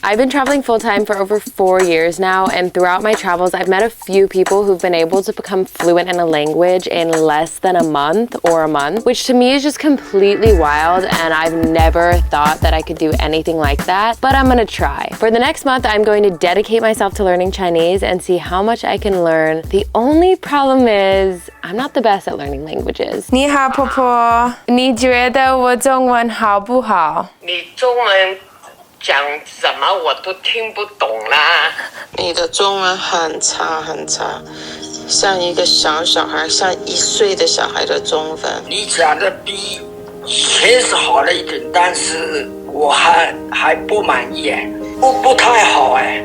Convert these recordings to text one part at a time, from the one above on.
I've been traveling full-time for over 4 years now, and throughout my travels, I've met a few people who've been able to become fluent in a language in less than a month, which to me is just completely wild, and I've never thought that I could do anything like that, but I'm gonna try. For the next month, I'm going to dedicate myself to learning Chinese and see how much I can learn. The only problem is, I'm not the best at learning languages. 你好，婆婆，你觉得我中文好不好？你中文讲什么我都听不懂啦。你的中文很差很差，像一个小小孩，像1岁的小孩的中文。你讲的比以前是好了一点，但是我还不满意，不太好哎。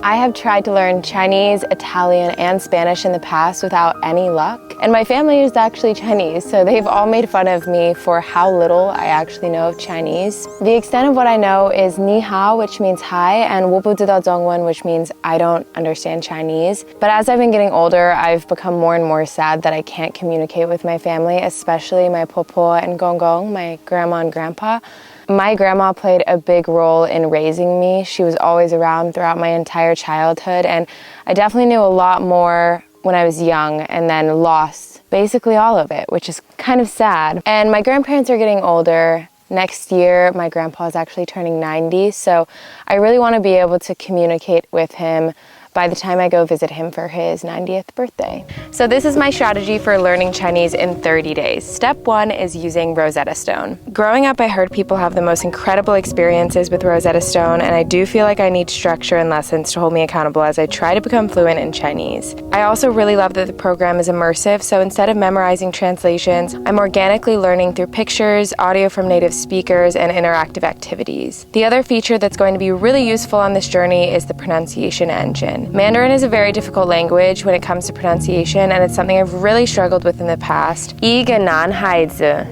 I have tried to learn Chinese, Italian, and Spanish in the past without any luck. And my family is actually Chinese, so they've all made fun of me for how little I actually know of Chinese. The extent of what I know is ni hao, which means hi, and 我不知道中文, which means I don't understand Chinese. But as I've been getting older, I've become more and more sad that I can't communicate with my family, especially my popo and gongong, my grandma and grandpa. My grandma played a big role in raising me. She was always around throughout my entire childhood, and I definitely knew a lot more when I was young and then lost basically all of it, which is kind of sad. And my grandparents are getting older. Next year, my grandpa is actually turning 90, so I really want to be able to communicate with him by the time I go visit him for his 90th birthday. So this is my strategy for learning Chinese in 30 days. Step 1 is using Rosetta Stone. Growing up, I heard people have the most incredible experiences with Rosetta Stone, and I do feel like I need structure and lessons to hold me accountable as I try to become fluent in Chinese. I also really love that the program is immersive, so instead of memorizing translations, I'm organically learning through pictures, audio from native speakers, and interactive activities. The other feature that's going to be really useful on this journey is the pronunciation engine. Mandarin is a very difficult language when it comes to pronunciation, and it's something I've really struggled with in the past. 一个男孩子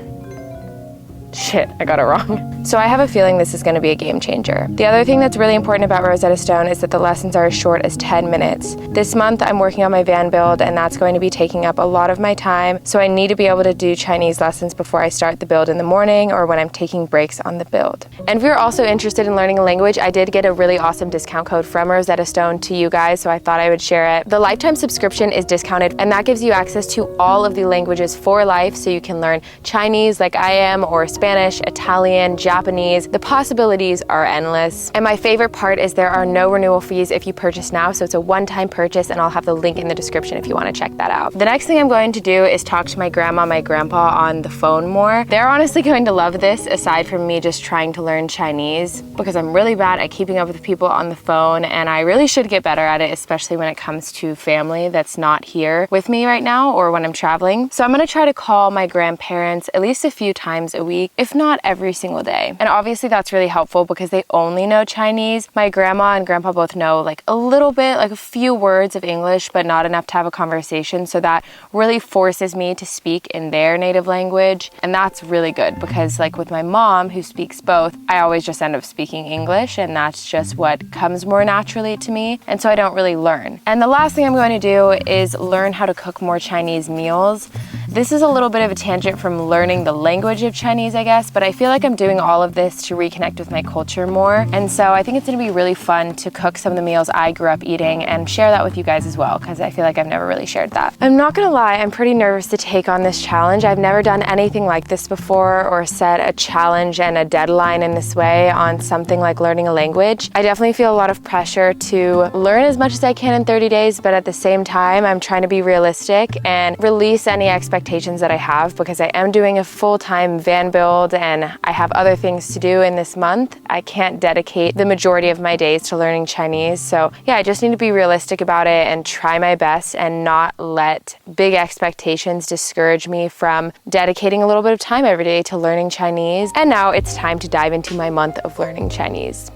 Shit, I got it wrong. So I have a feeling this is going to be a game changer. The other thing that's really important about Rosetta Stone is that the lessons are as short as 10 minutes. This month I'm working on my van build, and that's going to be taking up a lot of my time, so I need to be able to do Chinese lessons before I start the build in the morning or when I'm taking breaks on the build. And if you're also interested in learning a language, I did get a really awesome discount code from Rosetta Stone to you guys, so I thought I would share it. The lifetime subscription is discounted, and that gives you access to all of the languages for life, so you can learn Chinese like I am, or Spanish, Italian, Japanese. The possibilities are endless. And my favorite part is there are no renewal fees if you purchase now, so it's a one-time purchase, and I'll have the link in the description if you want to check that out. The next thing I'm going to do is talk to my grandma, my grandpa on the phone more. They're honestly going to love this, aside from me just trying to learn Chinese, because I'm really bad at keeping up with people on the phone, and I really should get better at it, especially when it comes to family that's not here with me right now or when I'm traveling. So I'm going to try to call my grandparents at least a few times a week, if not every single day. And obviously that's really helpful because they only know Chinese. My grandma and grandpa both know like a little bit, like a few words of English, but not enough to have a conversation. So that really forces me to speak in their native language. And that's really good because like with my mom, who speaks both, I always just end up speaking English, and that's just what comes more naturally to me. And so I don't really learn. And the last thing I'm going to do is learn how to cook more Chinese meals. This is a little bit of a tangent from learning the language of Chinese, I guess, but I feel like I'm doing all of this to reconnect with my culture more. And so I think it's gonna be really fun to cook some of the meals I grew up eating and share that with you guys as well, because I feel like I've never really shared that. I'm not gonna lie, I'm pretty nervous to take on this challenge. I've never done anything like this before or set a challenge and a deadline in this way on something like learning a language. I definitely feel a lot of pressure to learn as much as I can in 30 days, but at the same time, I'm trying to be realistic and release any expectations that I have, because I am doing a full-time van build and I have other things to do in this month. I can't dedicate the majority of my days to learning Chinese. So yeah, I just need to be realistic about it and try my best and not let big expectations discourage me from dedicating a little bit of time every day to learning Chinese. And now it's time to dive into my month of learning Chinese.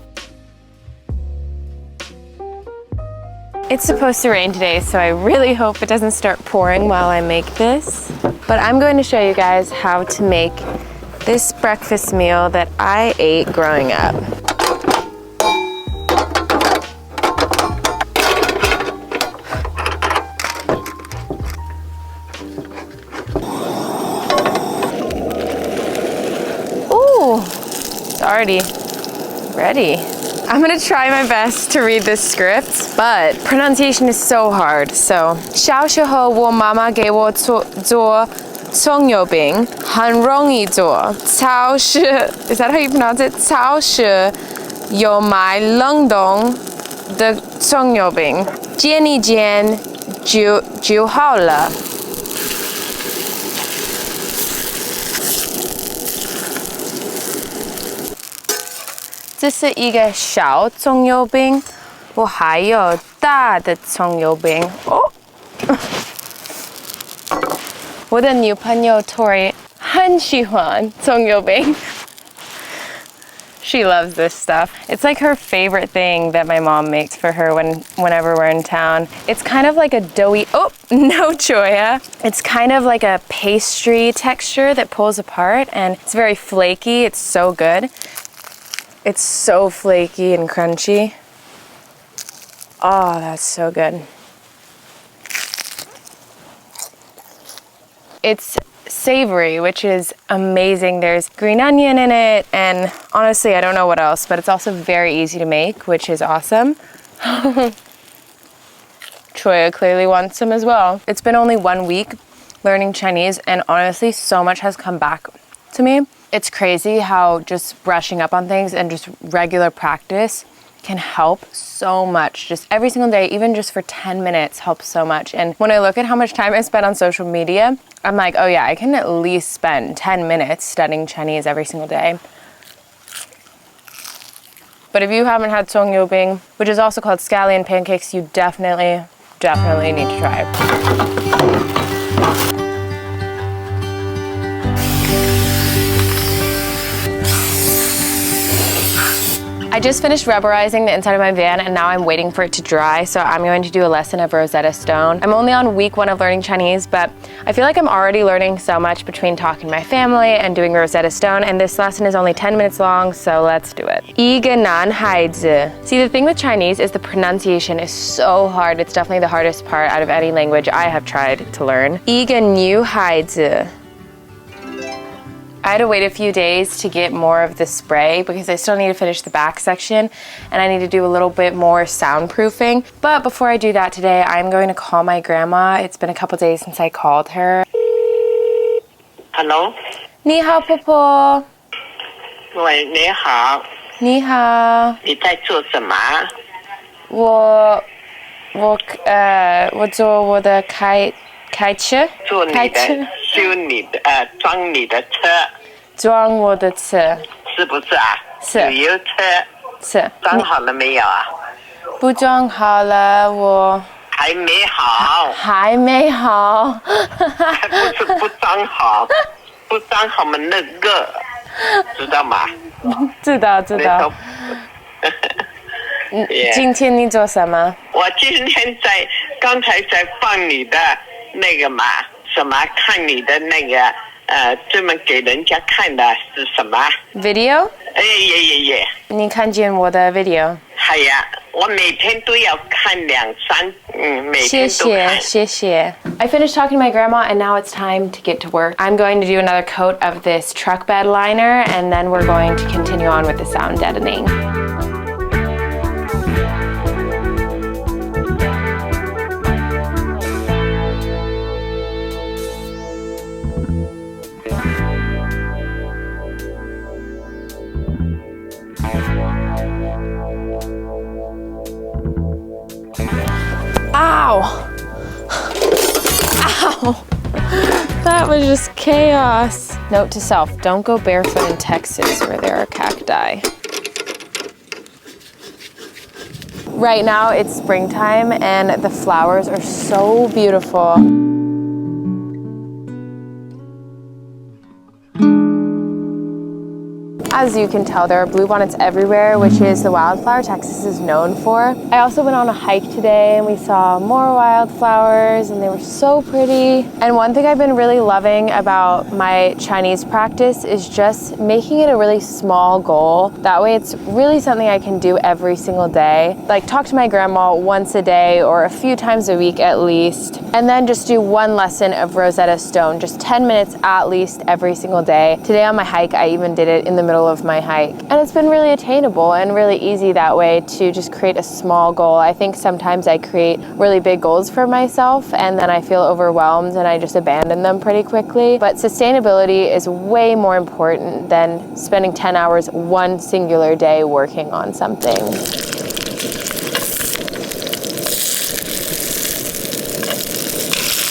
It's supposed to rain today, so I really hope it doesn't start pouring while I make this. But I'm going to show you guys how to make this breakfast meal that I ate growing up. Ooh, it's already Ready. I'm gonna try my best to read this script, but pronunciation is so hard. So, 小时候我妈妈给我做葱油饼，很容易做。超市 is that how you pronounce it? 超市有卖冷冻的葱油饼，煎一煎就好了。这是一个小葱油饼，我还有大的葱油饼哦。我的女朋友 Tori 很喜欢葱油饼。She loves this stuff. It's like her favorite thing that my mom makes for her whenever we're in town. It's kind of like a doughy, oh, no Joya. It's kind of like a pastry texture that pulls apart and it's very flaky. It's so good. It's so flaky and crunchy. Oh, that's so good. It's savory, which is amazing. There's green onion in it, and honestly, I don't know what else, but it's also very easy to make, which is awesome. Troya clearly wants some as well. It's been only 1 week learning Chinese, and honestly, so much has come back to me. It's crazy how just brushing up on things and just regular practice can help so much. Just every single day, even just for 10 minutes helps so much. And when I look at how much time I spend on social media, I'm like, oh yeah, I can at least spend 10 minutes studying Chinese every single day. But if you haven't had songyobing, which is also called scallion pancakes, you definitely need to try it. I just finished rubberizing the inside of my van and now I'm waiting for it to dry, so I'm going to do a lesson of Rosetta Stone. I'm only on week 1 of learning Chinese, but I feel like I'm already learning so much between talking to my family and doing Rosetta Stone, and this lesson is only 10 minutes long, so let's do it. 一个男孩子. See, the thing with Chinese is the pronunciation is so hard. It's definitely the hardest part out of any language I have tried to learn. 一个女孩子. I had to wait a few days to get more of the spray because I still need to finish the back section and I need to do a little bit more soundproofing. But before I do that today, I'm going to call my grandma. It's been a couple days since I called her. Hello? 你好，婆婆。喂，你好。你好。你在做什么？我做我的开车。做你的修你的装你的车。装我的车。是不是啊？是。旅游车。是。装好了没有啊？不装好了，我。还没好。还没好。还不是不装好，不装好嘛那个，知道吗？知道。今天你做什么？我今天刚才在放你的那个嘛，什么看你的那个专门给人家看的是什么 video？ 耶！你看见我的 video？ 系呀，我每天都要看2、3，每天都看。谢谢。I finished talking to my grandma and now it's time to get to work. I'm going to do another coat of this truck bed liner and then we're going to continue on with the sound deadening. Ow! That was just chaos. Note to self, don't go barefoot in Texas where there are cacti. Right now it's springtime and the flowers are so beautiful. As you can tell, there are bluebonnets everywhere, which is the wildflower Texas is known for. I also went on a hike today and we saw more wildflowers and they were so pretty. And one thing I've been really loving about my Chinese practice is just making it a really small goal. That way it's really something I can do every single day. Like talk to my grandma once a day or a few times a week at least. And then just do 1 lesson of Rosetta Stone, just 10 minutes at least every single day. Today on my hike, I even did it in the middle goal of my hike. And it's been really attainable and really easy that way to just create a small goal. I think sometimes I create really big goals for myself and then I feel overwhelmed and I just abandon them pretty quickly. But sustainability is way more important than spending 10 hours one singular day working on something.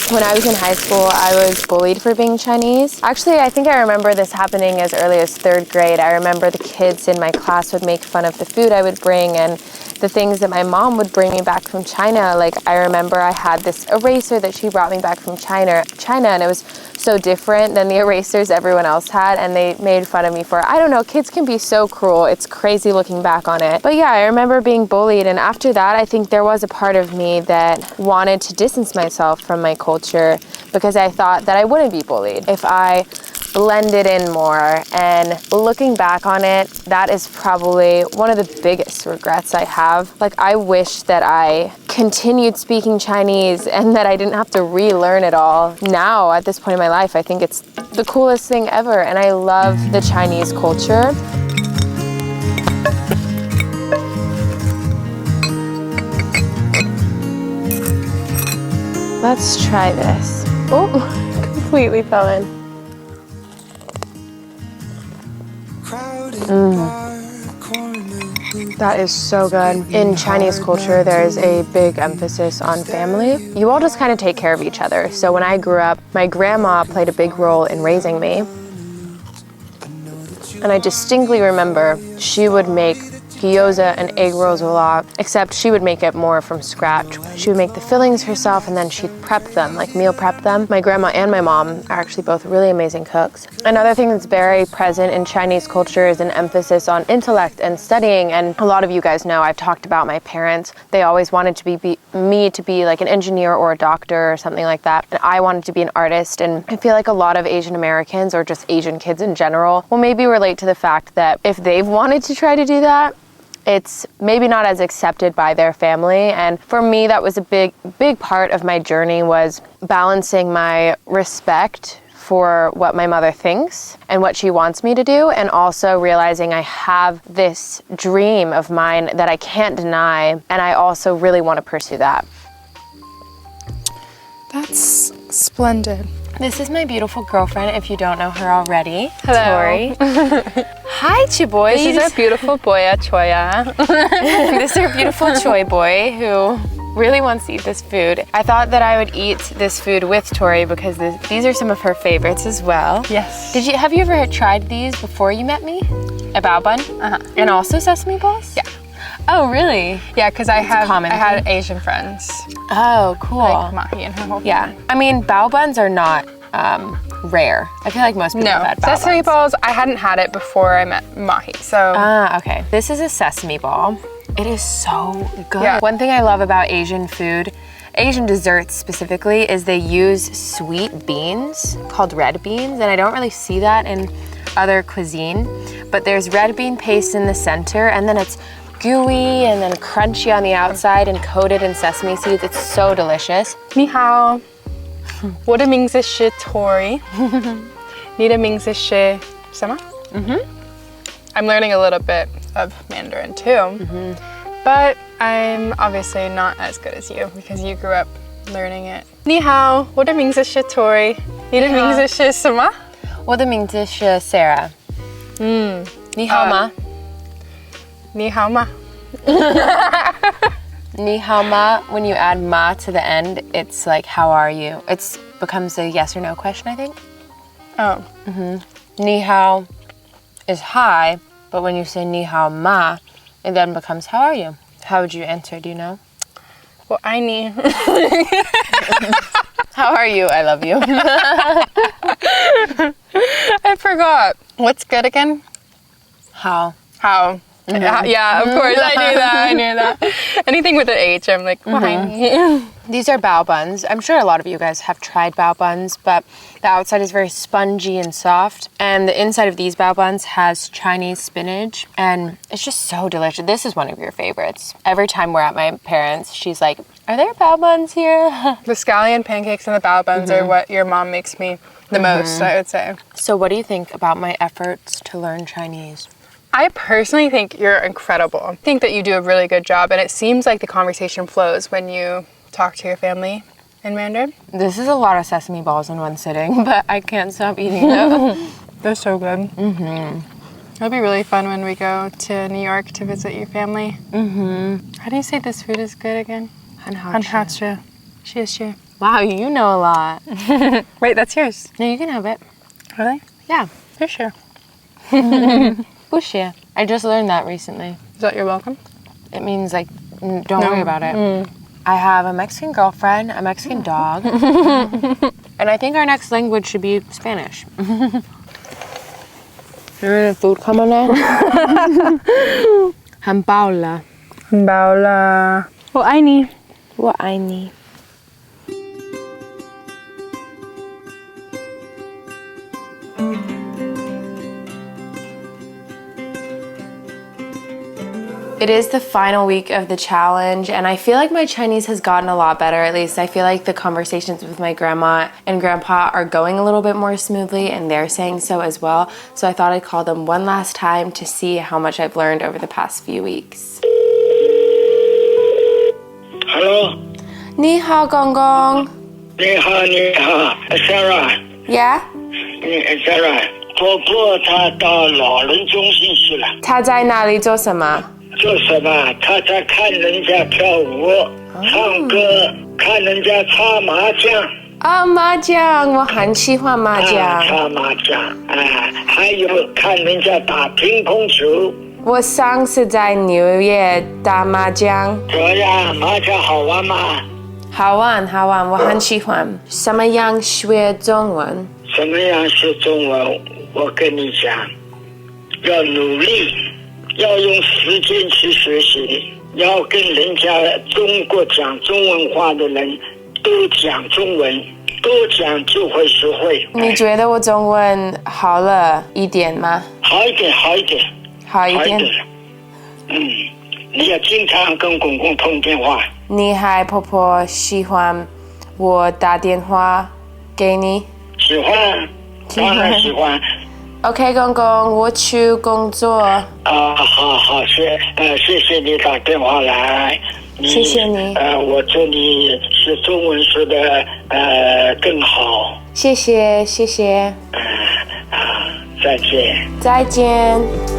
When I was in high school, I was bullied for being Chinese. Actually, I think I remember this happening as early as 3rd grade. I remember the kids in my class would make fun of the food I would bring and the things that my mom would bring me back from China. Like, I remember I had this eraser that she brought me back from China, and it was so different than the erasers everyone else had, and they made fun of me for it. I don't know, kids can be so cruel. It's crazy looking back on it. But yeah, I remember being bullied, and after that, I think there was a part of me that wanted to distance myself from my culture because I thought that I wouldn't be bullied if I blended in more. And looking back on it, that is probably one of the biggest regrets I have. Like, I wish that I continued speaking Chinese and that I didn't have to relearn it all. Now, at this point in my life, I think it's the coolest thing ever, and I love the Chinese culture. Let's try this. Oh, completely fell in. That is so good. In Chinese culture, there's a big emphasis on family. You all just kind of take care of each other. So when I grew up, my grandma played a big role in raising me. And I distinctly remember she would make gyoza and egg rolls a lot, except she would make it more from scratch. She would make the fillings herself and then she'd prep them, like meal prep them. My grandma and my mom are actually both really amazing cooks. Another thing that's very present in Chinese culture is an emphasis on intellect and studying. And a lot of you guys know I've talked about my parents. They always wanted to me to be like an engineer or a doctor or something like that. And I wanted to be an artist. And I feel like a lot of Asian Americans or just Asian kids in general will maybe relate to the fact that if they've wanted to try to do that, it's maybe not as accepted by their family. And for me, that was a big part of my journey, was balancing my respect for what my mother thinks and what she wants me to do, and also realizing I have this dream of mine that I can't deny, and I also really want to pursue that. That's splendid. This is my beautiful girlfriend, if you don't know her already. Hello. Tori. Hi, Chiboy. This is our beautiful boya, Choya. This is our beautiful Choi boy who really wants to eat this food. I thought that I would eat this food with Tori because these are some of her favorites as well. Yes. Have you ever tried these before you met me? A bao bun? Uh-huh. And also sesame balls? Yeah. Oh, really? Yeah, because I had thing. Asian friends. Oh, cool. Like Mahi and her whole family. Yeah. I mean, bao buns are not rare. I feel like most people have had bao sesame buns. balls, I hadn't had it before I met Mahi, so. Okay. This is a sesame ball. It is so good. Yeah. One thing I love about Asian food, Asian desserts specifically, is they use sweet beans called red beans, and I don't really see that in other cuisine, but there's red bean paste in the center, and then it's gooey and then crunchy on the outside and coated in sesame seeds. It's so delicious. 你好，我的名字是 Tori. 你的名字是什么? I'm learning a little bit of Mandarin too, but I'm obviously not as good as you because you grew up learning it. 你好，我的名字是 Tori. 你的名字是什么? 我的名字是 Sarah. 你好吗? 你好吗? 你好吗, when you add ma to the end, it's like, how are you? It becomes a yes or no question, I think. Oh. Ni hao is hi, but when you say ni hao ma, it then becomes, how are you? How would you answer, do you know? Well, I need. How are you? I love you. I forgot. What's good again? How? How? Yeah, of course. I knew that. Anything with an H, I'm like, why? These are bao buns. I'm sure a lot of you guys have tried bao buns, but the outside is very spongy and soft. And the inside of these bao buns has Chinese spinach, and it's just so delicious. This is one of your favorites. Every time we're at my parents', she's like, are there bao buns here? The scallion pancakes and the bao buns are what your mom makes me the most, I would say. So what do you think about my efforts to learn Chinese? I personally think you're incredible. I think that you do a really good job, and it seems like the conversation flows when you talk to your family in Mandarin. This is a lot of sesame balls in one sitting, but I can't stop eating them. They're so good. It'll be really fun when we go to New York to visit your family. How do you say this food is good again? 한하츠. Xie. Wow, you know a lot. Wait, that's yours. No, you can have it. Really? Yeah. For sure. Bushie. I just learned that recently. Is that you're welcome? It means like, don't worry about it. I have a Mexican girlfriend, a Mexican dog, and I think our next language should be Spanish. There is food coming in. Hambaula. Baula. Well, I need. What I need. It is the final week of the challenge, and I feel like my Chinese has gotten a lot better. At least I feel like the conversations with my grandma and grandpa are going a little bit more smoothly, and they're saying so as well. So I thought I'd call them one last time to see how much I've learned over the past few weeks. Hello. 你好，公公。你好，Sarah。 Yeah? Sarah， 婆婆她到老人中心去了。他在哪里做什么？做什么？她在看人家跳舞、唱歌，看人家擦麻将。哦，麻将，我很喜欢麻将。擦麻将，还有看人家打乒乓球。我上次在纽约打麻将。怎么样？麻将好玩吗？好玩，好玩，我很喜欢。什么样学中文？怎么样学中文？我跟你讲，要努力，要用时间去学习，要跟人家中国讲中文话的人多讲中文，多讲就会学会。你觉得我中文好了一点吗？好一点，好一点，好一点。你要经常跟公公通电话。你和婆婆喜欢我打电话给你？喜欢，当然喜欢。OK， 公公，我去工作。好，谢谢你打电话来。谢谢你。我祝你学中文学的更好。谢谢。再见。再见。